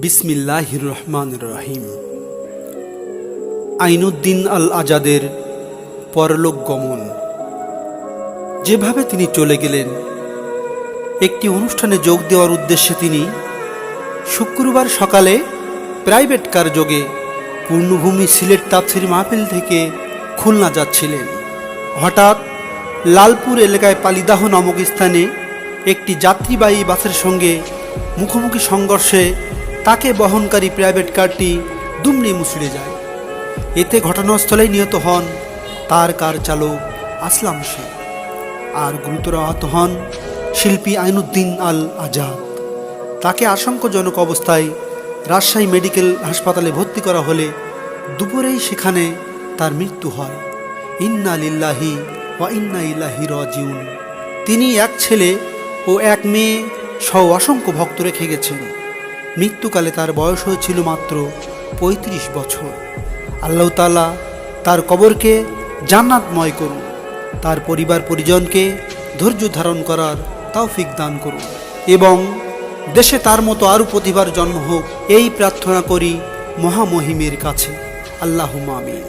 বিসমিল্লাহির রহমানির রহিম। আইনুদ্দিন আল আজাদের পরলোক গমন। যেভাবে তিনি চলে গেলেন, একটি অনুষ্ঠানে যোগ দেওয়ার উদ্দেশ্যে তিনি শুক্রবার সকালে প্রাইভেট কার যোগে পূর্ণভূমি সিলেট তাফসীর মাহফিল থেকে খুলনা যাচ্ছিলেন। হঠাৎ লালপুর এলাকায় পালিদাহ নামক স্থানে একটি যাত্রীবাহী বাসের সঙ্গে মুখোমুখি সংঘর্ষে তাকে বহনকারী প্রাইভেট কারটি দুমড়ে মুচড়ে যায়। এতে ঘটনাস্থলেই নিহত হন তার কার চালক আসলাম শেখ, আর গুরুতর আহত হন শিল্পী আইনুদ্দিন আল আজাদ। তাকে আশঙ্কাজনক অবস্থায় রাজশাহী মেডিকেল হাসপাতালে ভর্তি করা হলে দুপুরেই সেখানে তার মৃত্যু হয়। ইন্না লিল্লাহি ওয়া ইন্না ইলাইহি রাজিউন। তিনি এক ছেলে ও এক মেয়ে সহ অসংখ্য ভক্ত রেখে গেছেন। মৃত্যুকালে তার বয়স হয়েছিল মাত্র ৩৫ বছর। আল্লাহ তাআলা তার কবরকে জান্নাতময় করুন, তার পরিবার পরিজনকে ধৈর্য ধারণ করার তৌফিক দান করুন এবং দেশে তার মতো আরও প্রতিভার জন্ম হোক, এই প্রার্থনা করি মহামহিমের কাছে। আল্লাহুম্মা আমিন।